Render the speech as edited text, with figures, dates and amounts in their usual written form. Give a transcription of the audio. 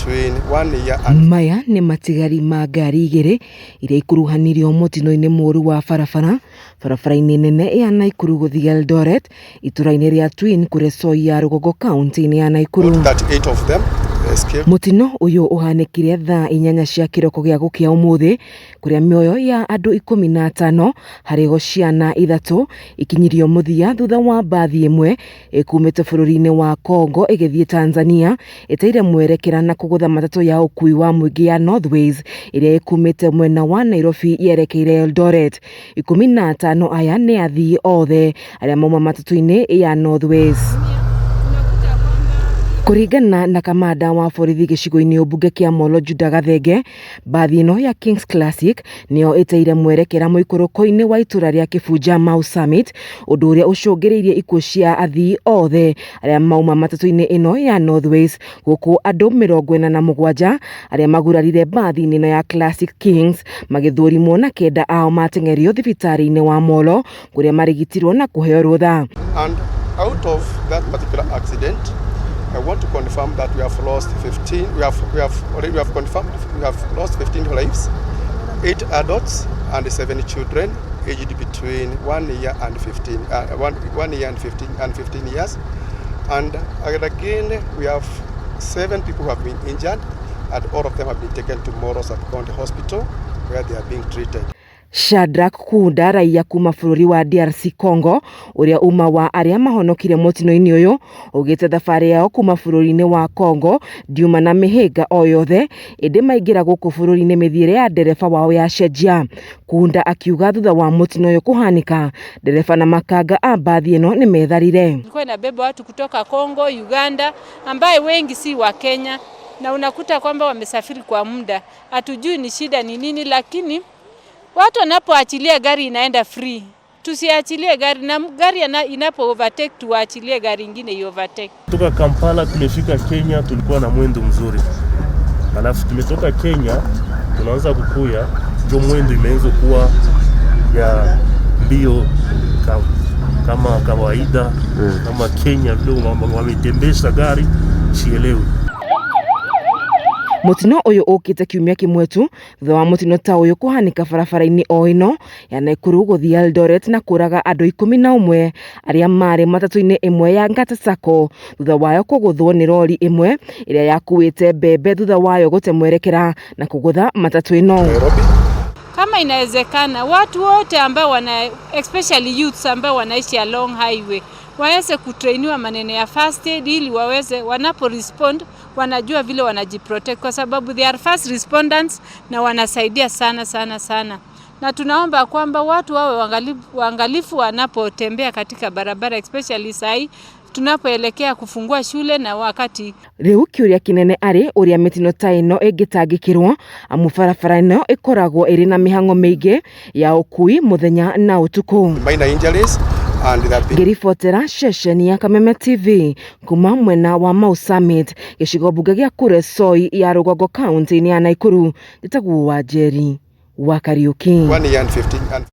between 1 year and... Maya ni matigari ma ngari igiri iria ikuruhanirio mutino-ini muru wa barabara-ini nene ya NAIKURU guthii ELDORET itũra-ini ria Twin kure Soi ya Rugogo kaunti-ini ya NAIKURU. 38 of them escaped. Mutino uyu uhanikire thaa 8 cia kiroko gia gukia umuthi kuria mioyo ya andu 15 harigo ciana 3 ikinyirio muthia thutha wa mbathi imwe ikumite bururi-ini wa Kongo igithie Tanzania itaire mwerekera na kugutha matatu ya ukui wa mwingi ya Northways iria ikumite mwena wa Nairobi yerekeire Eldoret. 15 aya ni athii othe aria mauma matatu-ini ya Northways. Kuringana na kamanda wa borithi gicigo-ini ubunge kia Molo Juda Gathenge, mbathi ino ya Kings Classic nio itaire mwerekera muikuroko-ini wa itura ria Kifunja Mau Summit, undu uria ucungiriirie ikuo cia athii othe aria mauma matatu-ini ino ya Northways, guku andu 47 aria magurarire mbathi-ini ino ya Classic Kings magithurimwo na kenda ao matengerio thibitari-ini wa Molo kuria marigitirwo na kuheo rutha. And out of that particular accident, I want to confirm that we have lost 15. We have confirmed we have lost 15 lives, 8 adults and 7 children aged between 1 year and 15. 1 year and 15 years. And again, we have 7 people who have been injured, and all of them have been taken to Moro Sub-County Hospital where they are being treated. Shadrack Kunda raia kuma bururi wa DRC Congo uria uma wa aria mahonokire mutino-ini uyu ugite thabari yao kuma bururi-ini wa Congo diuma na mihinga o yothe indi maingira guku bururi-ini mithiire ya ndereba wao ya cenjia. Kunda akiuga thutha wa mutino uyu kuhanika ndereba na makanga a mbathi ino ni metharire. Ilikuwa inabeba watu kutoka Congo, Uganda ambaye wengi si wa Kenya, na unakuta kwamba wamesafiri kwa muda. Hatujui ni shida ni nini, lakini watu wanapoachilia gari inaenda free. Tusiachilie gari, na gari inapo overtake tuachilie gari nyingine overtake. Kutoka Kampala tumefika Kenya, tulikuwa na mwendo mzuri. Alafu tumetoka Kenya tunaanza kukuya, ndio mwendo imeanza kuwa ya mbio kama kawaida, kama Kenya vile wametembesha gari sielewi. Mutino uyu ukite kiumia kimwe tu thutha wa mutino ta uyu kuhanika barabara-ini o ino ya NAIKURU guthii ELDORET na kuraga andu 11 aria mari matatu-ini imwe ya Ngata Sacco thutha wayo kuguthwo ni lori imwe iria yakuite mbembe thutha wayo gute mwerekera na kugutha matatu ino. Kama inawezekana watu wote ambao especially youths ambao wanaishi along highway waweze kutrainiwa maneno ya first aid ili waweze wanapo respond wanajua vile wanajiprotect, kwa sababu they are first responders na wanasaidia sana. Na tunaomba kwamba watu wawe waangalifu wanapotembea katika barabara, especially sai tunapoelekea kufungua shule na wakati. Riu kiuria kinene ari uria mitino ta ino ingitangikirwo amu barabara ino ikoragwo iri na mihango miingi ya ukui muthenya na utuku. Minor injuries and that Girifotera shesheni ya Kameme TV kuma mwena wa Mau Summit gicigo bunge gia kure Soi ya Rugogo kaunti-ini ya NAIKURU. Nditaguo wa Njeri wa Kariuki. 1 year and 15